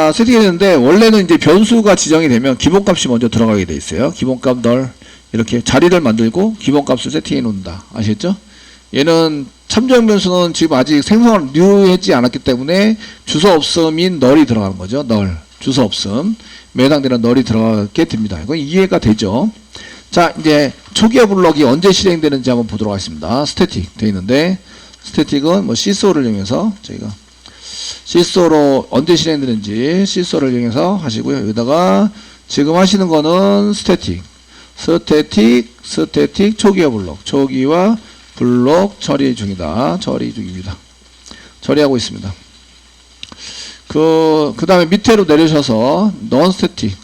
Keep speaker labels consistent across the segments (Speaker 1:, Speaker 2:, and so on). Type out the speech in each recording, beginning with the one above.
Speaker 1: 자, 세팅이 되는데 원래는 이제 변수가 지정이 되면 기본값이 먼저 들어가게 돼 있어요. 기본값 널 이렇게 자리를 만들고 기본값을 세팅해 놓는다. 아시겠죠? 얘는 참조형 변수는 지금 아직 생성을 뉴하지 않았기 때문에 주소 없음인 널이 들어가는 거죠. 널 주소 없음 해당되는 널이 들어가게 됩니다. 이건 이해가 되죠? 자, 이제 초기화 블럭이 언제 실행되는지 한번 보도록 하겠습니다. 스태틱 되어 있는데 스태틱은 뭐 시소를 이용해서 저희가 시소로 언제 실행되는지 시소를 이용해서 하시고요. 여기다가 지금 하시는 거는 스태틱 초기화 블록 초기화 블록 처리 중이다. 처리 중입니다. 처리하고 있습니다. 그 다음에 밑으로 내려셔서 non static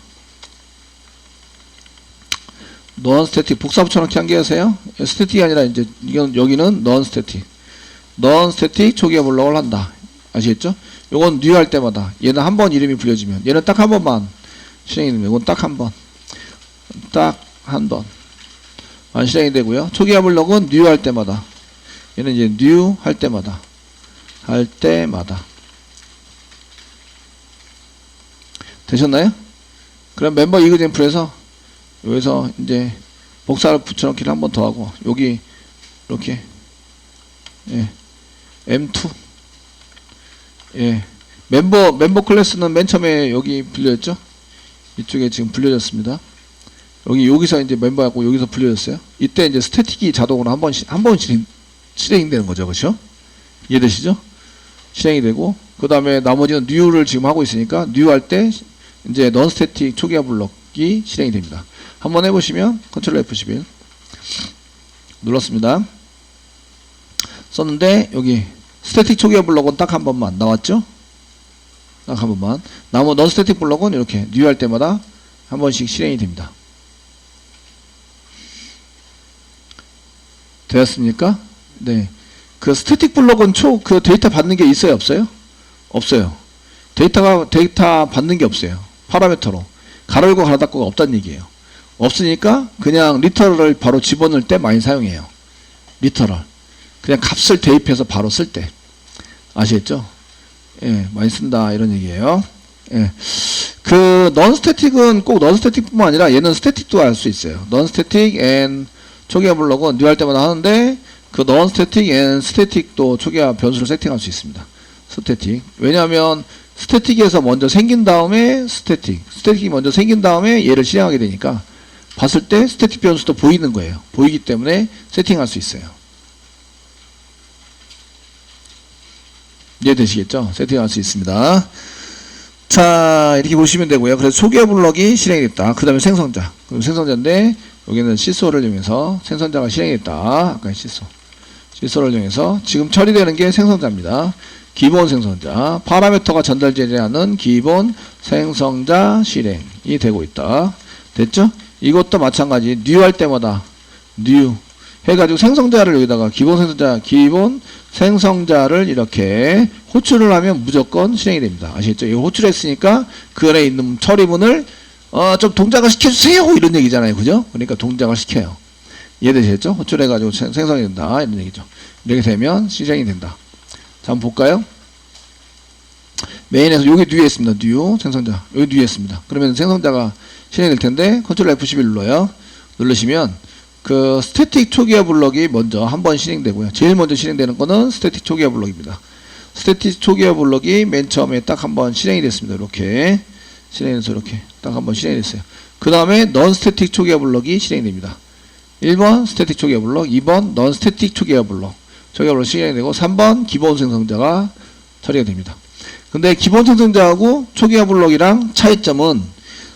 Speaker 1: 복사 붙여넣기 한 개 하세요. 스태틱이 아니라 이제 이건 여기는 non static 초기화 블록을 한다. 아시겠죠? 요건 new 할 때마다 얘는 한 번 이름이 불려지면 얘는 딱 한 번만 실행이 됩니다. 이건 딱 한 번. 딱 한 번. 안 실행이 되고요. 초기화 블록은 new 할 때마다 얘는 이제 new 할 때마다 되셨나요? 그럼 멤버 이그젠플에서 여기서 이제 복사를 붙여넣기를 한 번 더 하고 여기 이렇게 예, M2 예, 멤버 클래스는 맨 처음에 여기 불려졌죠? 이쪽에 지금 불려졌습니다. 여기서 이제 멤버하고 여기서 불려졌어요. 이때 이제 스태틱이 자동으로 한 번 실행이 되는 거죠. 그렇죠? 이해되시죠? 실행이 되고 그 다음에 나머지는 new를 지금 하고 있으니까 new 할 때 이제 non static 초기화 블록이 실행이 됩니다. 한번 해보시면 컨트롤 F11 눌렀습니다. 썼는데 여기 스태틱 초기화 블록은 딱 한 번만 나왔죠? 딱 한 번만. 나머지 non static 블록은 이렇게 new 할 때마다 한 번씩 실행이 됩니다. 되었습니까? 네. 그 스태틱 블록은 그 데이터 받는 게 있어요, 없어요? 없어요. 데이터 받는 게 없어요. 파라미터로. 가로 열고 가로 닫고가 없다는 얘기예요. 없으니까 그냥 리터럴을 바로 집어넣을 때 많이 사용해요. 리터럴. 그냥 값을 대입해서 바로 쓸 때. 아시겠죠? 예, 많이 쓴다. 이런 얘기예요. 예. 그, non-static은 꼭 non-static 뿐만 아니라 얘는 static도 할 수 있어요. non-static and 초기화 블록은 new 할 때마다 하는데 그 non-static and static도 초기화 변수를 세팅할 수 있습니다. static. 왜냐하면 static에서 먼저 생긴 다음에 static이 먼저 생긴 다음에 얘를 실행하게 되니까 봤을 때 static 변수도 보이는 거예요. 보이기 때문에 세팅할 수 있어요. 이해되시겠죠? 세팅할 수 있습니다. 자, 이렇게 보시면 되고요. 그래서 초기화 블록이 실행이 됐다. 그 다음에 생성자. 그럼 생성자인데 여기는 시소를 이용해서 생성자가 실행이 됐다. 아까 시소를 이용해서 지금 처리되는 게 생성자입니다. 기본 생성자. 파라미터가 전달되지 않은 기본 생성자 실행이 되고 있다. 됐죠? 이것도 마찬가지. new 할 때마다 new 해가지고 생성자를 여기다가 기본 생성자를 이렇게 호출을 하면 무조건 실행이 됩니다. 아시겠죠? 이거 호출했으니까 그 안에 있는 처리문을 좀 동작을 시켜주세요 이런 얘기잖아요. 그죠? 그러니까 동작을 시켜요. 이해되셨죠? 호출해가지고 생성이 된다 이런 얘기죠. 이렇게 되면 실행이 된다. 자, 한번 볼까요? 메인에서 여기 뉴에 있습니다. new 생성자 여기 뉴에 있습니다. 그러면 생성자가 실행이 될 텐데 컨트롤 F11 눌러요. 누르시면 그 스태틱 초기화 블록이 먼저 한번 실행되고요. 제일 먼저 실행되는 거는 스태틱 초기화 블록입니다. 스태틱 초기화 블록이 맨 처음에 딱 한번 실행이 됐습니다. 이렇게 실행해서 이렇게 딱 한번 실행이 됐어요. 그 다음에 non static 초기화 블록이 실행됩니다. 1번 스태틱 초기화 블록, 2번 non static 초기화 블록 실행이 되고 3번 기본 생성자가 처리가 됩니다. 근데 기본 생성자하고 초기화 블록이랑 차이점은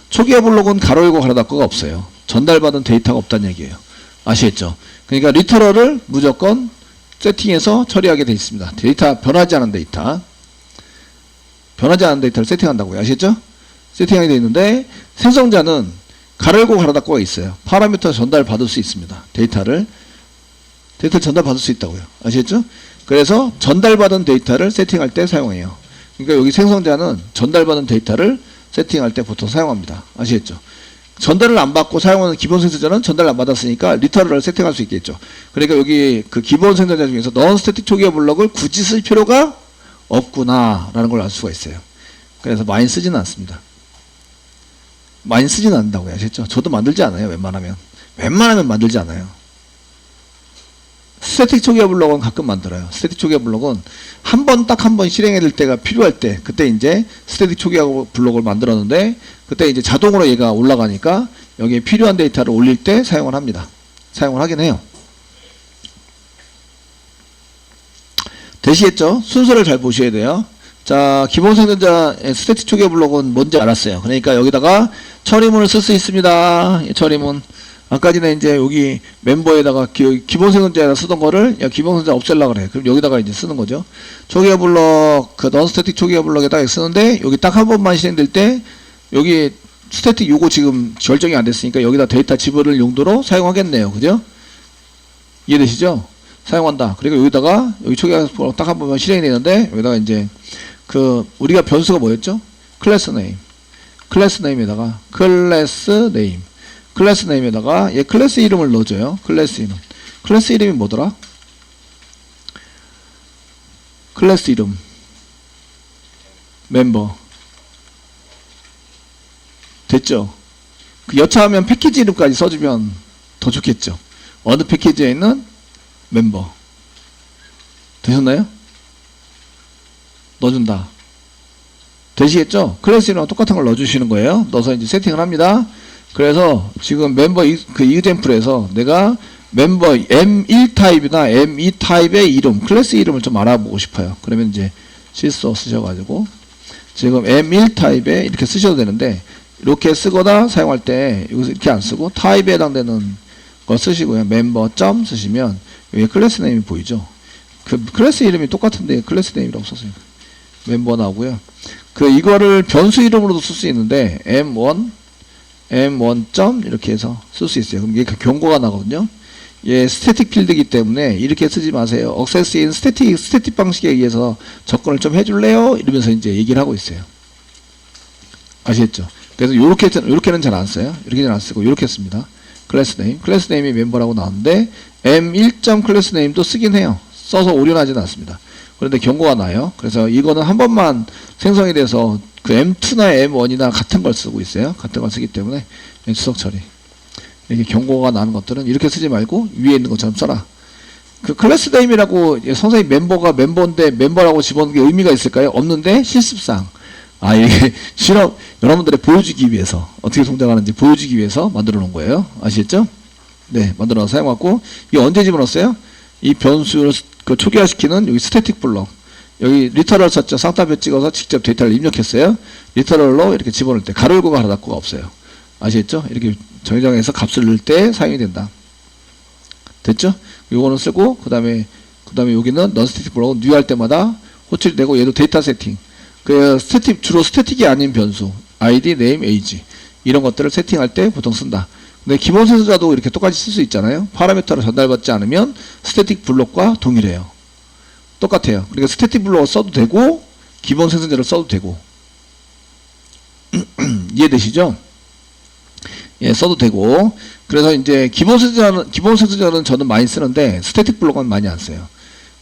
Speaker 1: 초기화 블록은 가로 열고 가로 닫고가 없어요. 전달받은 데이터가 없다는 얘기예요. 아시겠죠? 그러니까 리터럴을 무조건 세팅해서 처리하게 되어 있습니다. 데이터 변하지 않은 데이터를 세팅한다고요. 아시겠죠? 세팅하게 되어 있는데 생성자는 가로 열고 가로 닫고가 있어요. 파라미터 전달 받을 수 있습니다. 데이터를 전달 받을 수 있다고요. 아시겠죠? 그래서 전달받은 데이터를 세팅할 때 사용해요. 그러니까 여기 생성자는 전달받은 데이터를 세팅할 때 보통 사용합니다. 아시겠죠? 전달을 안 받고 사용하는 기본 생성자는 전달을 안 받았으니까 리터럴을 세팅할 수 있겠죠. 그러니까 여기 그 기본 생성자 중에서 non static 초기화 블록을 굳이 쓸 필요가 없구나 라는 걸 알 수가 있어요. 그래서 많이 쓰지는 않습니다. 많이 쓰지는 않는다고요. 아셨죠? 저도 만들지 않아요. 웬만하면 만들지 않아요. 스태틱 초기화 블록은 가끔 만들어요. 스태틱 초기화 블록은 딱 한 번 실행해야 될 때가 필요할 때, 그때 이제 스태틱 초기화 블록을 만들었는데, 그때 이제 자동으로 얘가 올라가니까 여기에 필요한 데이터를 올릴 때 사용을 합니다. 사용을 하긴 해요. 되시겠죠? 순서를 잘 보셔야 돼요. 자, 기본 생성자 스태틱 초기화 블록은 뭔지 알았어요. 그러니까 여기다가 처리문을 쓸 수 있습니다. 처리문. 아까 전에 이제 여기 멤버에다가 기본 생성자에다 쓰던 거를 기본 생성자 없앨라 그래. 그럼 여기다가 이제 쓰는 거죠. 초기화 블록, 그 non-static 초기화 블록에다가 쓰는데 여기 딱 한 번만 실행될 때 여기 스태틱 요거 지금 결정이 안 됐으니까 여기다 데이터 집어넣을 용도로 사용하겠네요. 그죠? 이해되시죠? 사용한다. 그리고 여기다가 여기 초기화 블록 딱 한 번만 실행이 되는데 여기다가 이제 우리가 변수가 뭐였죠? 클래스 네임. 클래스 네임에다가 클래스 네임에다가 얘 클래스 이름을 넣어줘요. 클래스 이름. 클래스 이름이 뭐더라? 클래스 이름. 멤버. 됐죠? 여차하면 패키지 이름까지 써주면 더 좋겠죠. 어느 패키지에 있는 멤버. 되셨나요? 넣어준다. 되시겠죠? 클래스 이름과 똑같은 걸 넣어주시는 거예요. 넣어서 이제 세팅을 합니다. 그래서 지금 멤버 이그젠플에서 내가 멤버 M1 타입이나 M2 타입의 이름, 클래스 이름을 좀 알아보고 싶어요. 그러면 이제 실수 쓰셔가지고 지금 M1 타입에 이렇게 쓰셔도 되는데 이렇게 쓰거나 사용할 때 여기서 이렇게 안 쓰고 타입에 해당되는 거 쓰시고요. 멤버 점 쓰시면 여기 클래스 네임이 보이죠. 그 클래스 이름이 똑같은데 클래스 네임이라고 썼어요. 멤버 나오고요. 이거를 변수 이름으로도 쓸 수 있는데 M1점 이렇게 해서 쓸 수 있어요. 그럼 이게 경고가 나거든요. 얘 스태틱 필드이기 때문에 이렇게 쓰지 마세요. 억세스인 스태틱 방식에 의해서 접근을 좀 해줄래요? 이러면서 이제 얘기를 하고 있어요. 아시겠죠? 그래서 요렇게는 잘 안 써요. 이렇게는 안 쓰고 요렇게 씁니다. 클래스 네임이 멤버라고 나오는데 M1점 클래스 네임도 쓰긴 해요. 써서 오류나지는 않습니다. 그런데 경고가 나요. 그래서 이거는 한 번만 생성이 돼서 M2나 M1이나 같은 걸 쓰고 있어요. 같은 걸 쓰기 때문에 주석 처리. 이렇게 경고가 나는 것들은 이렇게 쓰지 말고 위에 있는 것처럼 써라. 클래스 네임이라고 선생님 멤버가 멤버인데 멤버라고 집어넣는 게 의미가 있을까요? 없는데 실습상 이게 실험 여러분들의 보여주기 위해서 어떻게 동작하는지 보여주기 위해서 만들어 놓은 거예요. 아시겠죠? 네, 만들어 놔서 사용하고 이게 언제 집어넣었어요? 이 변수를 초기화시키는 여기 스태틱 블록 여기 리터럴 썼죠. 쌍따옴표 찍어서 직접 데이터를 입력했어요. 리터럴로 이렇게 집어넣을 때 가로 열고 가로 닫고가 없어요. 아시겠죠? 이렇게 정의정해서 값을 넣을 때 사용이 된다. 됐죠? 요거는 쓰고 그 다음에 여기는 non-static 블록은 new 할 때마다 호출이 되고 얘도 데이터 세팅. 주로 스태틱이 아닌 변수 id, name, age 이런 것들을 세팅할 때 보통 쓴다. 근데 기본 생성자도 이렇게 똑같이 쓸 수 있잖아요. 파라미터로 전달받지 않으면 스태틱 블록과 동일해요. 똑같아요. 그러니까 스태틱 블록을 써도 되고 기본 생성자를 써도 되고 이해되시죠? 예, 써도 되고 그래서 이제 기본 생성자는 저는 많이 쓰는데 스태틱 블록은 많이 안 써요.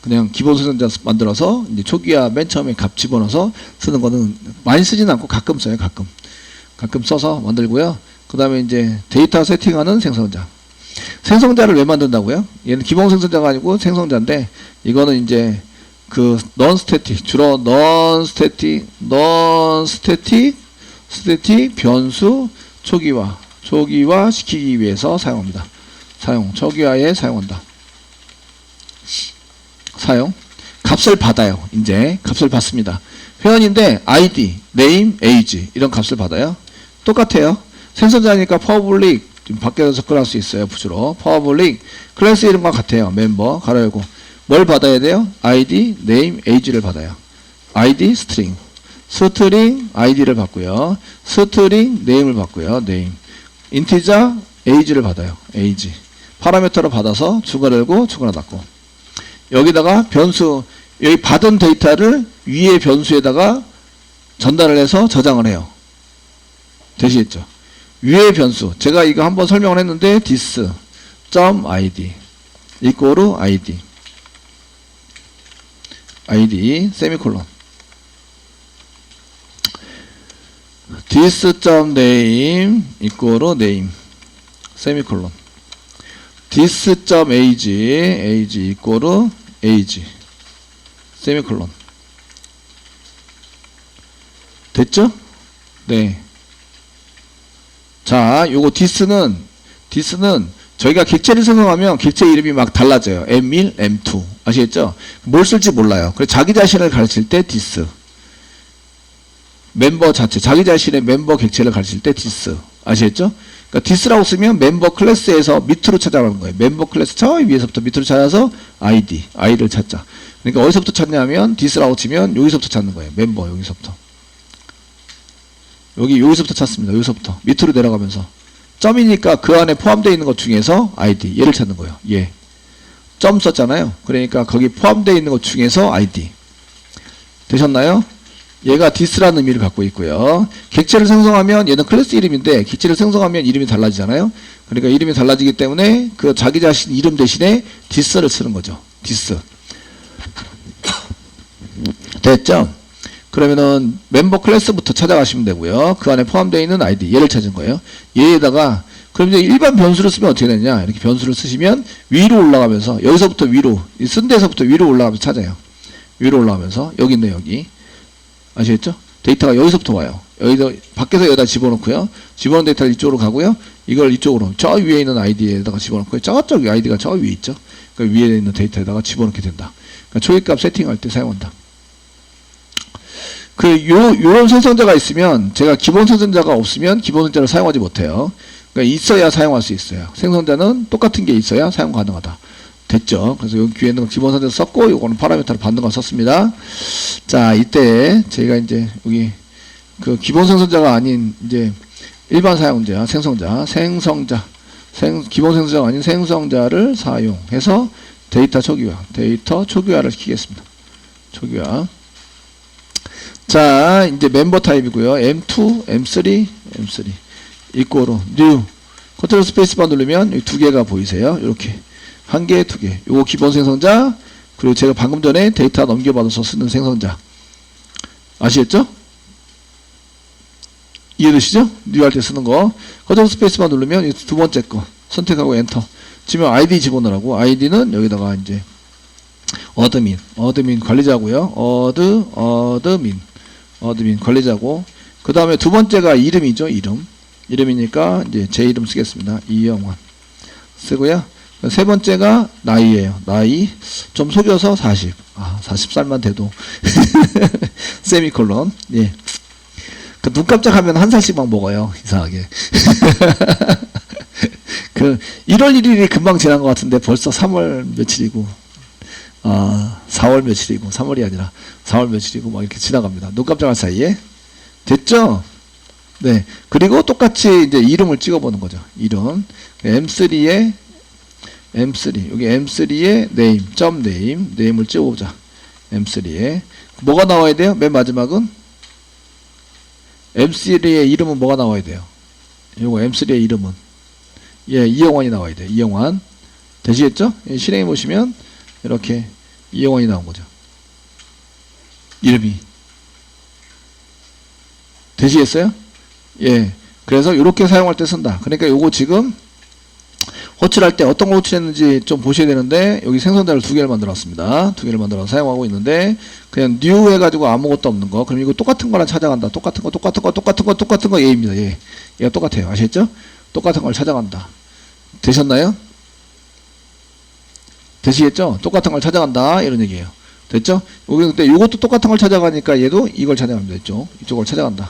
Speaker 1: 그냥 기본 생성자 만들어서 이제 초기화 맨 처음에 값 집어넣어서 쓰는 거는 많이 쓰지는 않고 가끔 써요. 가끔 써서 만들고요. 그 다음에 이제 데이터 세팅하는 생성자를 왜 만든다고요? 얘는 기본 생성자가 아니고 생성자인데 이거는 이제 non-static 주로 non-static 변수 초기화 시키기 위해서 사용합니다. 초기화에 사용한다. 값을 받아요. 이제 값을 받습니다. 회원인데 id, name, age 이런 값을 받아요. 똑같아요. 생성자니까 public 좀 밖에서 접근할 수 있어요. 주로 public 클래스 이름과 같아요. 멤버 가로 열고 뭘 받아야 돼요? id, name, age를 받아요. id string id를 받고요. string name을 받고요. name integer age를 받아요. age 파라미터로 받아서 주가를 열고 주가를 닫고 여기다가 변수 여기 받은 데이터를 위에 변수에다가 전달을 해서 저장을 해요. 되시겠죠? 위의 변수 제가 이거 한번 설명을 했는데 this.id equal id 세미콜론 this.name equal name 세미콜론 this.age equal age 세미콜론 됐죠? 네. 자, 요거 this는 저희가 객체를 생성하면 객체 이름이 막 달라져요. M1, M2 아시겠죠? 뭘 쓸지 몰라요. 그래서 자기 자신을 가르칠 때 this 멤버 자체, 자기 자신의 멤버 객체를 가르칠 때 this 아시겠죠? 그러니까 this라고 쓰면 멤버 클래스에서 밑으로 찾아가는 거예요. 멤버 클래스 저 위에서부터 밑으로 찾아서 아이를 찾자. 그러니까 어디서부터 찾냐면 this라고 치면 여기서부터 찾는 거예요. 멤버 여기서부터 여기서부터 찾습니다. 여기서부터 밑으로 내려가면서 점이니까 그 안에 포함되어 있는 것 중에서 아이디 얘를 찾는 거예요. 얘 점 썼잖아요. 그러니까 거기 포함되어 있는 것 중에서 아이디 되셨나요? 얘가 this라는 의미를 갖고 있고요. 객체를 생성하면 얘는 클래스 이름인데 객체를 생성하면 이름이 달라지잖아요. 그러니까 이름이 달라지기 때문에 그 자기 자신 이름 대신에 this를 쓰는 거죠. this 됐죠? 그러면은 멤버 클래스부터 찾아가시면 되고요. 그 안에 포함되어 있는 아이디 얘를 찾은 거예요. 얘에다가 그럼 이제 일반 변수를 쓰면 어떻게 되냐? 이렇게 변수를 쓰시면 위로 올라가면서 여기서부터 위로 쓴 데서부터 위로 올라가면서 찾아요. 위로 올라가면서 여기 있네 여기 아시겠죠? 데이터가 여기서부터 와요. 여기서 밖에서 여기다 집어넣고요. 집어넣은 데이터를 이쪽으로 가고요. 이걸 이쪽으로 저 위에 있는 아이디에다가 집어넣고요. 저쪽 아이디가 저 위에 있죠. 그 위에 있는 데이터에다가 집어넣게 된다. 그러니까 초기값 세팅할 때 사용한다. 요런 생성자가 있으면, 제가 기본 생성자가 없으면 기본 생성자를 사용하지 못해요. 그러니까 있어야 사용할 수 있어요. 생성자는 똑같은 게 있어야 사용 가능하다. 됐죠? 그래서 여기 뒤에는 기본 생성자 썼고, 요거는 파라미터를 받는 거 썼습니다. 자, 이때, 저희가 이제, 여기, 그 기본 생성자가 아닌, 이제, 일반 사용자, 기본 생성자가 아닌 생성자를 사용해서 데이터 초기화를 시키겠습니다. 초기화. 자, 이제 멤버 타입이고요. M2, M3 이꼬로 new. 컨트롤 스페이스바 누르면 이 두 개가 보이세요. 이렇게 한 개, 두 개. 요거 기본 생성자. 그리고 제가 방금 전에 데이터 넘겨받아서 쓰는 생성자. 아시겠죠? 이해되시죠? new 할 때 쓰는 거. 컨트롤 스페이스바 누르면 이 두 번째 거 선택하고 엔터. 지금 아이디 집어넣으라고. 아이디는 여기다가 이제 어드민 관리자고요. 어드민 관리자고, 그 다음에 두 번째가 이름이죠. 이름이니까 이제 제 이름 쓰겠습니다. 이영환 쓰고요. 세 번째가 나이예요. 나이 좀 속여서 40살만 돼도 세미콜론. 예. 그 눈 깜짝하면 한 살씩만 먹어요. 이상하게. 그 1월 1일이 금방 지난 것 같은데 벌써 3월 며칠이고 4월 며칠이고 3월이 아니라 4월 며칠이고 막 이렇게 지나갑니다. 눈 깜짝할 사이에. 됐죠? 네. 그리고 똑같이 이제 이름을 찍어보는 거죠. 이름. M3에 여기 M3에 네임을 찍어보자. M3에 뭐가 나와야 돼요? 맨 마지막은 M3의 이름은 뭐가 나와야 돼요? 요거 M3의 이름은 이영환이 나와야 돼요. 이영환. 되시겠죠? 실행해 보시면 이렇게 이영환이 나온 거죠. 이름이. 되시겠어요? 예. 그래서 이렇게 사용할 때 쓴다. 그러니까 요거 지금 호출할 때 어떤 거 호출했는지 좀 보셔야 되는데, 여기 생성자를 두 개를 만들었습니다. 두 개를 만들어서 사용하고 있는데, 그냥 new 해가지고 아무것도 없는 거. 그럼 이거 똑같은 거랑 찾아간다. 똑같은 거 얘입니다. 얘. 얘가 똑같아요. 아시겠죠? 똑같은 걸 찾아간다. 되셨나요? 되시겠죠? 똑같은 걸 찾아간다. 이런 얘기예요. 됐죠? 여기 근데 이것도 똑같은 걸 찾아가니까 얘도 이걸 찾아갑니다. 됐죠? 이쪽을 찾아간다.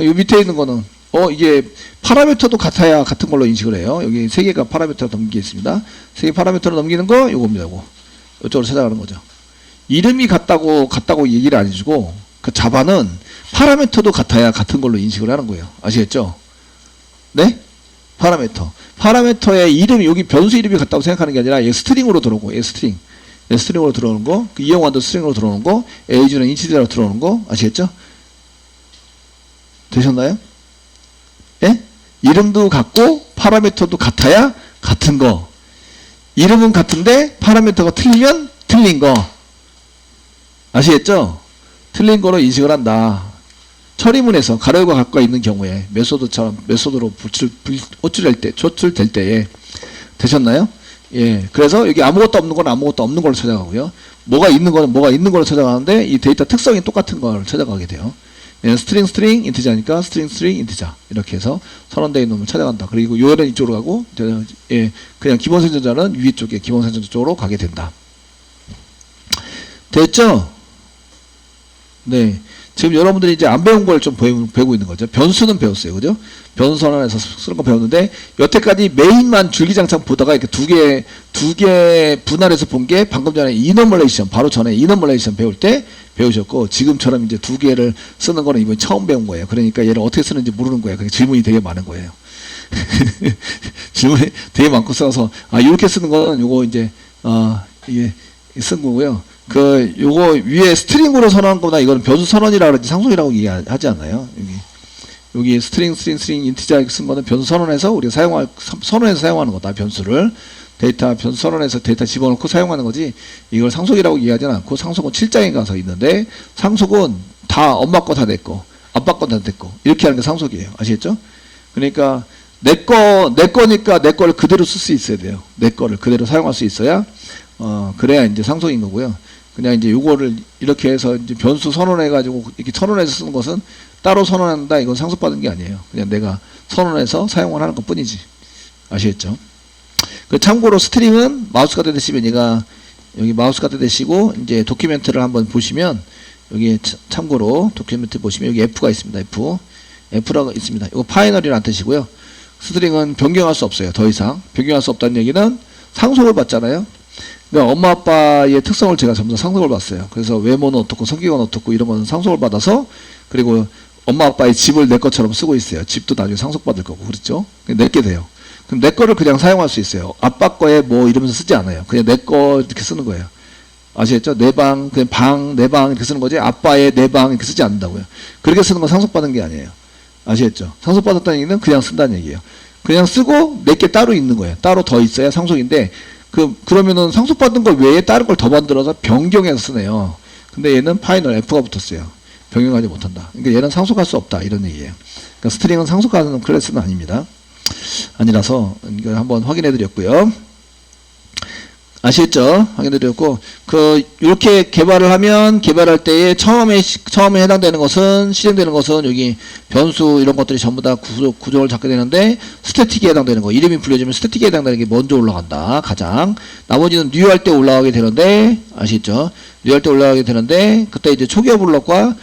Speaker 1: 이 밑에 있는 거는 이게 파라미터도 같아야 같은 걸로 인식을 해요. 여기 세 개가 파라미터로 넘기게 있습니다. 세 개 파라미터로 넘기는 거 요겁니다. 이쪽으로 찾아가는 거죠. 이름이 같다고 얘기를 안 해주고, 그 자바는 파라미터도 같아야 같은 걸로 인식을 하는 거예요. 아시겠죠? 네? 파라미터의 이름이, 여기 변수 이름이 같다고 생각하는 게 아니라 얘 스트링으로 들어오고, 스트링으로 들어오는 거, 그 이영환도 스트링으로 들어오는 거, 에이즈는 인치대로 들어오는 거. 아시겠죠? 되셨나요? 예? 이름도 같고 파라미터도 같아야 같은 거. 이름은 같은데 파라미터가 틀리면 틀린 거. 아시겠죠? 틀린 거로 인식을 한다. 처리문에서 가로열고 괄호가 있는 경우에 메소드로 호출될 때에 되셨나요? 예. 그래서 여기 아무것도 없는 건 아무것도 없는 걸로 찾아가고요. 뭐가 있는 거는 뭐가 있는 걸로 찾아가는데 이 데이터 특성이 똑같은 걸 찾아가게 돼요. 얘는 스트링 인티자니까 스트링 인티자 이렇게 해서 선언되어 있는 놈을 찾아간다. 그리고 요일은 이쪽으로 가고 예, 그냥 기본 생성자는 위에 쪽에 기본 생성자 쪽으로 가게 된다. 됐죠? 네. 지금 여러분들이 이제 안 배운 걸 좀 배우고 있는 거죠. 변수는 배웠어요. 그죠? 변수 선언에서 쓰는 거 배웠는데, 여태까지 메인만 줄기장창 보다가 이렇게 두 개 분할해서 본 게 방금 전에 이너멀레이션, 바로 전에 이너멀레이션 배울 때 배우셨고, 지금처럼 이제 두 개를 쓰는 거는 이번에 처음 배운 거예요. 그러니까 얘를 어떻게 쓰는지 모르는 거예요. 그러니까 질문이 되게 많은 거예요. 질문이 되게 많고 써서, 이렇게 쓰는 거는 요거 이제, 이게 쓴 거고요. 요거 위에 스트링으로 선언한 거보다 이거는 변수 선언이라 그러지 상속이라고 얘기하지 않아요. 여기 스트링 인티자 쓴 거는 변수 선언해서 우리가 선언해서 사용하는 거다. 변수를. 변수 선언해서 데이터 집어넣고 사용하는 거지, 이걸 상속이라고 얘기하지는 않고, 상속은 7장에 가서 있는데, 상속은 다 엄마 거 다 내 거, 아빠 거 다 내 거, 이렇게 하는 게 상속이에요. 아시겠죠? 그러니까, 내 거니까 내 거를 그대로 쓸 수 있어야 돼요. 내 거를 그대로 사용할 수 있어야, 그래야 이제 상속인 거고요. 그냥 이제 요거를 이렇게 해서 이제 변수 선언해가지고 이렇게 선언해서 쓰는 것은 따로 선언한다. 이건 상속받은 게 아니에요. 그냥 내가 선언해서 사용을 하는 것 뿐이지. 아시겠죠? 참고로 스트링은 마우스 갖다 대시면 얘가 여기 마우스 갖다 대시고 이제 도큐멘트를 한번 보시면 여기 참고로 도큐멘트 보시면 여기 F가 있습니다. F라고 있습니다. 이거 파이널이라는 뜻이고요. 스트링은 변경할 수 없어요. 더 이상 변경할 수 없다는 얘기는 상속을 받잖아요. 그러니까 엄마 아빠의 특성을 제가 전부 다 상속을 받았어요. 그래서 외모는 어떻고 성격은 어떻고 이런 거는 상속을 받아서, 그리고 엄마 아빠의 집을 내 것처럼 쓰고 있어요. 집도 나중에 상속받을 거고 그렇죠. 내게 돼요. 그럼 내 거를 그냥 사용할 수 있어요. 아빠 거에 뭐 이러면서 쓰지 않아요. 그냥 내 거 이렇게 쓰는 거예요. 아시겠죠? 내 방, 그냥 방, 내 방 이렇게 쓰는 거지, 아빠의 내 방 이렇게 쓰지 않는다고요. 그렇게 쓰는 건 상속받은 게 아니에요. 아시겠죠? 상속받았다는 얘기는 그냥 쓴다는 얘기예요. 그냥 쓰고 내 게 따로 있는 거예요. 따로 더 있어야 상속인데, 그러면은 상속받은 거 외에 다른 걸 더 만들어서 변경해서 쓰네요. 근데 얘는 파이널 F가 붙었어요. 변경하지 못한다. 그러니까 얘는 상속할 수 없다. 이런 얘기예요. 그러니까 스트링은 상속하는 클래스는 아닙니다. 아니라서 이걸 한번 확인해 드렸고요. 아시겠죠? 확인해 드렸고, 이렇게 개발할 때에 처음에 해당되는 것은, 실행되는 것은 여기 변수 이런 것들이 전부 다 구조를 잡게 되는데, 스태틱에 해당되는 거, 이름이 불려지면 스태틱에 해당되는 게 먼저 올라간다. 가장. 나머지는 뉴 할 때 올라가게 되는데, 아시겠죠? 뉴 할 때 올라가게 되는데, 그때 이제 초기화 블럭과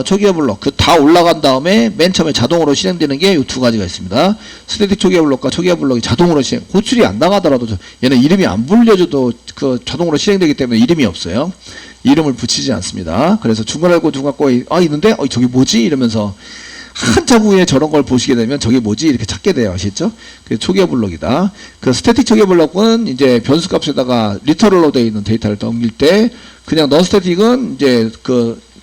Speaker 1: 초기화 블럭 다 올라간 다음에 맨 처음에 자동으로 실행되는 게 이 두 가지가 있습니다. 스태틱 초기화 블럭과 초기화 블럭이 자동으로 호출이 안 나가더라도 얘는 이름이 안 불려줘도 자동으로 실행되기 때문에 이름이 없어요. 이름을 붙이지 않습니다. 그래서 중간알고 중간고 있는데 저게 뭐지? 이러면서 한참 후에 저런 걸 보시게 되면 저게 뭐지? 이렇게 찾게 돼요. 아시죠? 그게 초기화 블럭이다. 스태틱 초기화 블럭은 이제 변수 값에다가 리터럴로 되어 있는 데이터를 넘길 때, 그냥 넌스태틱은 이제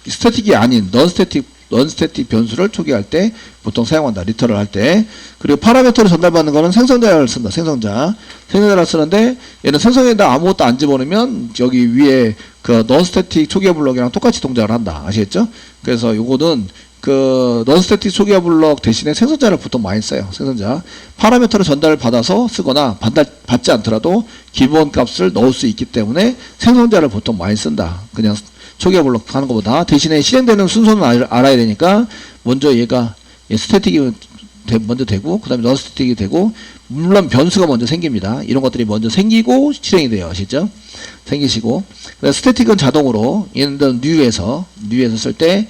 Speaker 1: 스태틱이 아닌 넌스태틱 변수를 초기화할 때 보통 사용한다. 리터럴 할 때. 그리고 파라미터로 전달받는 거는 생성자를 쓴다. 생성자를 쓰는데, 얘는 생성에다 아무것도 안 집어넣으면 여기 위에 넌스태틱 초기화 블럭이랑 똑같이 동작을 한다. 아시겠죠? 그래서 요거는 넌스태틱 초기화 블럭 대신에 생성자를 보통 많이 써요. 생성자. 파라미터로 전달을 받아서 쓰거나 받지 않더라도 기본 값을 넣을 수 있기 때문에 생성자를 보통 많이 쓴다. 그냥 초기화 블럭 하는 것보다. 대신에 실행되는 순서는 알아야 되니까, 먼저 얘가 스태틱이 먼저 되고, 그 다음에 넌스태틱이 되고, 물론 변수가 먼저 생깁니다. 이런 것들이 먼저 생기고 실행이 돼요. 아시죠? 생기시고. 그래서 스태틱은 자동으로, 얘는 뉴에서 쓸 때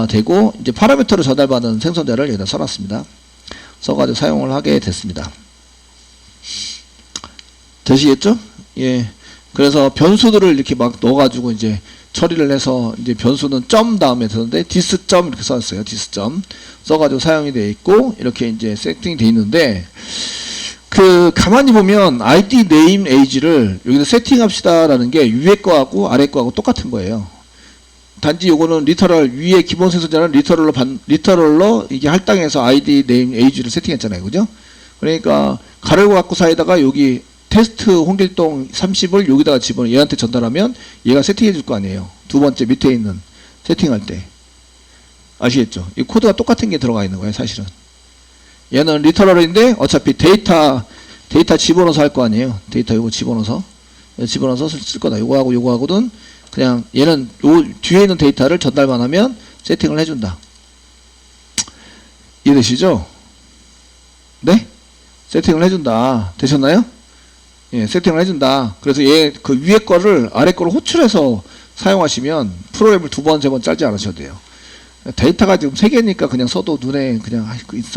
Speaker 1: 되고, 이제 파라미터로 전달받은 생성자를 여기다 써놨습니다. 써가지고 사용을 하게 됐습니다. 되시겠죠? 예. 그래서 변수들을 이렇게 막 넣어가지고 이제 처리를 해서, 이제 변수는 점 다음에 쓰는데 디스 점 이렇게 써놨어요. 디스 점 써가지고 사용이 되어 있고, 이렇게 이제 세팅이 되어 있는데, 가만히 보면 id name age를 여기서 세팅합시다라는 게 위에 거하고 아래 거하고 똑같은 거예요. 단지 요거는 리터럴, 위에 기본 생성자는 리터럴로 이게 할당해서 id name age를 세팅했잖아요. 그죠? 그러니까 가로고 갖고 사이다가 여기 테스트 홍길동 30을 여기다가 얘한테 전달하면 얘가 세팅해 줄 거 아니에요. 두 번째 밑에 있는 세팅할 때. 아시겠죠? 이 코드가 똑같은 게 들어가 있는 거예요, 사실은. 얘는 리터럴인데 어차피 데이터 집어넣어서 할 거 아니에요. 데이터 요거 집어넣어서 쓸 거다. 요거하고는 그냥 얘는 요 뒤에 있는 데이터를 전달만 하면 세팅을 해준다. 이해되시죠? 네? 세팅을 해준다. 되셨나요? 예, 세팅을 해준다. 그래서 얘 그 위에 거를 아래 거를 호출해서 사용하시면 프로그램을 2번, 3번 짜지 않으셔도 돼요. 데이터가 지금 3개니까 그냥 써도 눈에 그냥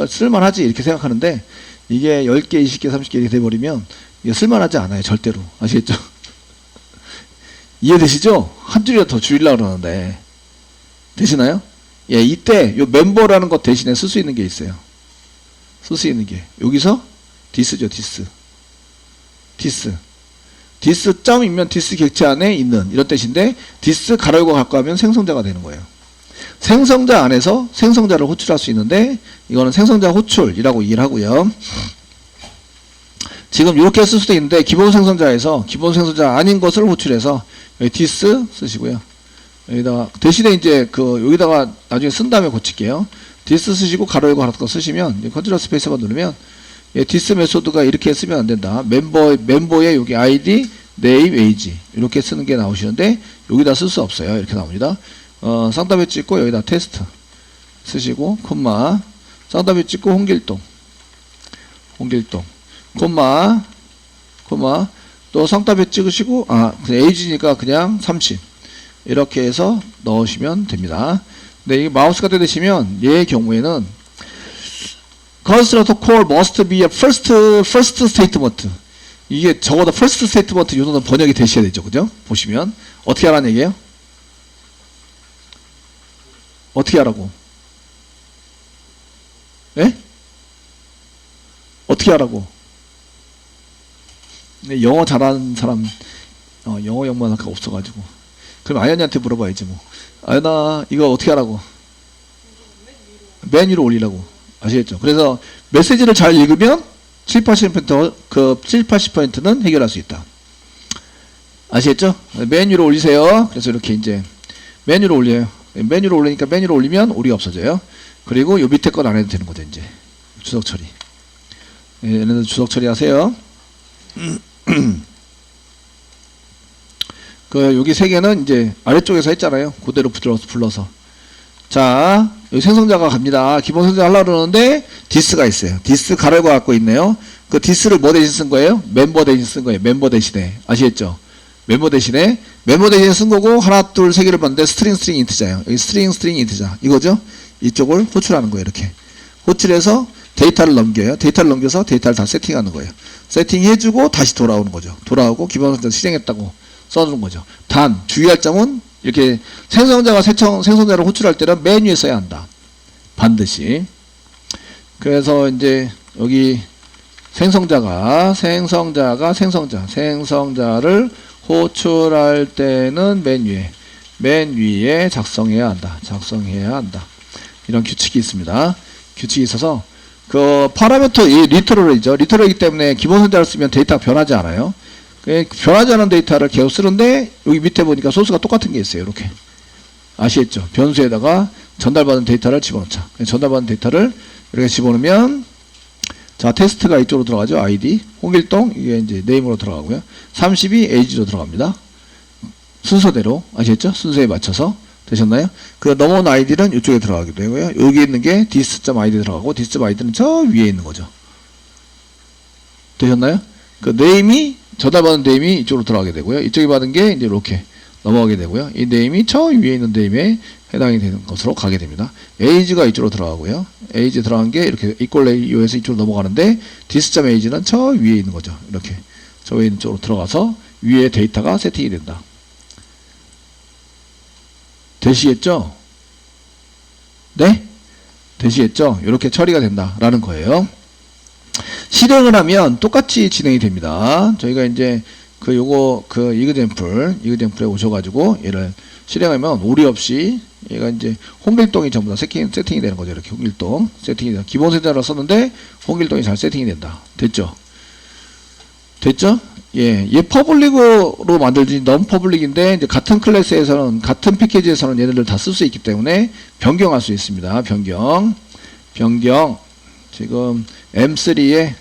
Speaker 1: 쓸만하지 이렇게 생각하는데 이게 10개, 20개, 30개 이렇게 돼버리면 이게 쓸만하지 않아요. 절대로. 아시겠죠? 이해되시죠? 한 줄이라도 더 줄이려고 그러는데 되시나요? 예, 이때 요 멤버라는 것 대신에 쓸 수 있는 게 있어요. 쓸 수 있는 게 여기서 디스죠. 디스 점이면 디스 객체 안에 있는 이런 뜻인데 디스 가로열고 갖고 하면 생성자가 되는 거예요. 생성자 안에서 생성자를 호출할 수 있는데 이거는 생성자 호출이라고 얘기를 하고요. 지금 이렇게 쓸 수도 있는데 기본 생성자에서 기본 생성자 아닌 것을 호출해서 여기 디스 쓰시고요. 여기다가 대신에 이제 그 여기다가 나중에 쓴 다음에 고칠게요. 디스 쓰시고 가로 열고 하나 거 쓰시면 컨트롤 스페이스만 누르면 디스 메소드가 이렇게 쓰면 안 된다. 멤버에 여기 아이디, 네임, 에이지 이렇게 쓰는 게 나오시는데 여기다 쓸 수 없어요. 이렇게 나옵니다. 쌍따비 찍고 여기다 테스트 쓰시고 콤마 쌍따비 찍고 홍길동 콤마 또 쌍따비 찍으시고 에이지니까 그냥 30 이렇게 해서 넣으시면 됩니다. 근데 이 마우스가 되시면 얘의 경우에는 constructor call must be a first statement. 이게 적어도 first statement 요노는 번역이 되셔야 되죠. 그죠? 보시면 어떻게 하라는 얘기예요? 어떻게 하라고? 예? 어떻게 하라고? 영어 잘하는 사람 영어 영문학과 없어가지고 그럼 아연이한테 물어봐야지 뭐. 아연아 이거 어떻게 하라고? 맨 위로 올리라고. 아시겠죠? 그래서 메시지를 잘 읽으면 70-80% 그 70-80%는 해결할 수 있다. 아시겠죠? 맨 위로 올리세요. 그래서 이렇게 이제 맨 위로 올려요. 맨 위로 올리니까 맨 위로 올리면 오리가 없어져요. 그리고 요 밑에 건 안 해도 되는 거죠. 이제 주석 처리. 얘네들 주석 처리하세요. 그 여기 세 개는 이제 아래쪽에서 했잖아요. 그대로 불러서. 자, 여기 생성자가 갑니다. 기본 생성자 하려고 그러는데 디스가 있어요. 디스 가로가 갖고 있네요. 그 디스를 뭐 대신 쓴 거예요? 멤버 대신 쓴 거예요. 멤버 대신에. 아시겠죠? 멤버 대신에 쓴 거고 하나, 둘, 세 개를 봤는데 스트링 인트자예요. 여기 스트링 인트자. 이거죠? 이쪽을 호출하는 거예요. 이렇게. 호출해서 데이터를 넘겨요. 데이터를 넘겨서 데이터를 다 세팅하는 거예요. 세팅해주고 다시 돌아오는 거죠. 돌아오고 기본 생성자 실행했다고 써주는 거죠. 단 주의할 점은 이렇게 생성자가 생성자를 호출할 때는 맨 위에 써야 한다. 반드시. 그래서 이제 여기 생성자를 호출할 때는 맨 위에 작성해야 한다. 이런 규칙이 있습니다. 규칙이 있어서 그 파라미터 이 리터럴이죠. 리터럴이기 때문에 기본 생성자를 쓰면 데이터가 변하지 않아요. 변하지 않은 데이터를 계속 쓰는데 여기 밑에 보니까 소스가 똑같은 게 있어요. 이렇게 아시겠죠? 변수에다가 전달받은 데이터를 집어넣자. 전달받은 데이터를 이렇게 집어넣으면 자 테스트가 이쪽으로 들어가죠. 아이디 홍길동 이게 이제 네임으로 들어가고요. 30이 에이지로 들어갑니다. 순서대로 아시겠죠? 순서에 맞춰서 되셨나요? 그 넘어온 아이디는 이쪽에 들어가게 되고요. 여기 있는 게 dis.id 들어가고 dis.id는 저 위에 있는 거죠. 되셨나요? 그 네임이 전달받은 네임이 이쪽으로 들어가게 되고요. 이쪽에 받은 게 이제 이렇게 넘어가게 되고요. 이 네임이 저 위에 있는 네임에 해당이 되는 것으로 가게 됩니다. 에이지가 이쪽으로 들어가고요. 에이지 들어간 게 이렇게 이퀄레이어에서 이쪽으로 넘어가는데 dis.age는 저 위에 있는 거죠. 이렇게 저 위에 있는 쪽으로 들어가서 위에 데이터가 세팅이 된다. 되시겠죠? 네? 되시겠죠? 이렇게 처리가 된다라는 거예요. 실행을 하면 똑같이 진행이 됩니다. 저희가 이제 그 요거 그 이그젠플에 오셔가지고 얘를 실행하면 오리 없이 얘가 이제 홍길동이 전부 다 세팅이 되는 거죠. 이렇게 홍길동 세팅이 된다. 기본 생자로 썼는데 홍길동이 잘 세팅이 된다. 됐죠? 얘 퍼블릭으로 만들지 non 퍼블릭인데 이제 같은 클래스에서는 같은 패키지에서는 얘네들 다 쓸 수 있기 때문에 변경할 수 있습니다. 변경 지금 M3에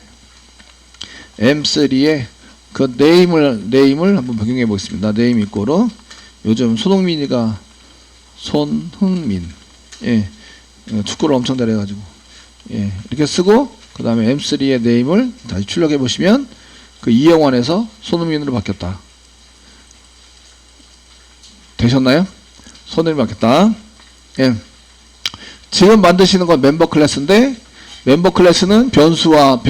Speaker 1: 그 네임을 한번 변경해 보겠습니다. 네임 이꼬르 요즘 손흥민이가 손흥민 축구를 엄청 잘해가지고 이렇게 쓰고 그 다음에 M3의 네임을 다시 출력해 보시면 그 이영환에서 손흥민으로 바뀌었다. 되셨나요? 손흥민 바뀌었다. 지금 만드시는 건 멤버 클래스인데 멤버 클래스는 변수와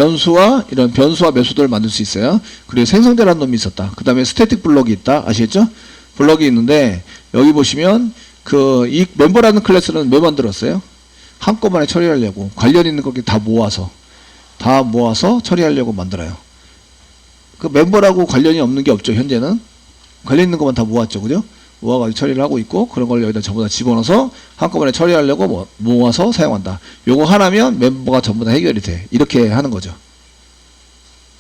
Speaker 1: 이런 변수와 메소드를 만들 수 있어요. 그리고 생성자라는 놈이 있었다. 그 다음에 스태틱 블럭이 있다. 아시겠죠? 블럭이 있는데 여기 보시면 이 멤버라는 클래스는 왜 만들었어요? 한꺼번에 처리하려고 관련 있는 거기 다 모아서 처리하려고 만들어요. 그 멤버라고 관련이 없는 게 없죠. 현재는 관련 있는 것만 다 모았죠. 그죠? 모아가지고 처리를 하고 있고 그런 걸 여기다 전부 다 집어넣어서 한꺼번에 처리하려고 모아서 사용한다. 요거 하나면 멤버가 전부 다 해결이 돼. 이렇게 하는 거죠.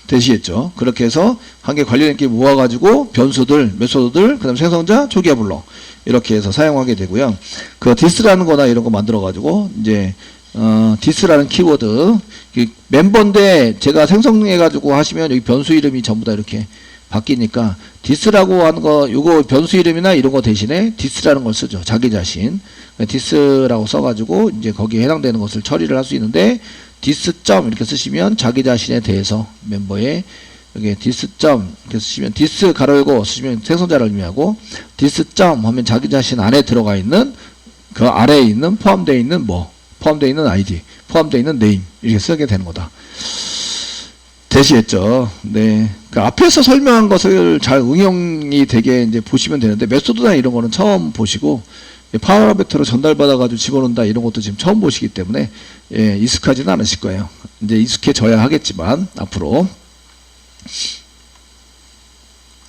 Speaker 1: 되시겠죠? 그렇게 해서 한 개 관련 있게 모아가지고 변수들, 메소드들, 그 다음 생성자, 초기화 불러 이렇게 해서 사용하게 되고요. 그 디스라는 거나 이런 거 만들어가지고 이제 디스라는 키워드 멤버인데 제가 생성해가지고 하시면 여기 변수 이름이 전부 다 이렇게 바뀌니까 디스라고 하는 거 요거 변수 이름이나 이런 거 대신에 디스라는 걸 쓰죠. 자기 자신 디스라고 써가지고 이제 거기에 해당되는 것을 처리를 할 수 있는데 디스 점 이렇게 쓰시면 자기 자신에 대해서 멤버에 여기 디스 점 이렇게 쓰시면 디스 가로 열고 쓰시면 생성자를 의미하고 디스 점 하면 자기 자신 안에 들어가 있는 그 아래에 있는 포함되어 있는 포함되어 있는 아이디 포함되어 있는 네임 이렇게 쓰게 되는 거다. 되시겠죠? 네. 그 앞에서 설명한 것을 잘 응용이 되게 이제 보시면 되는데 메소드나 이런 거는 처음 보시고 파라미터로 전달받아가지고 집어넣는다 이런 것도 지금 처음 보시기 때문에 익숙하지는 않으실 거예요. 이제 익숙해져야 하겠지만 앞으로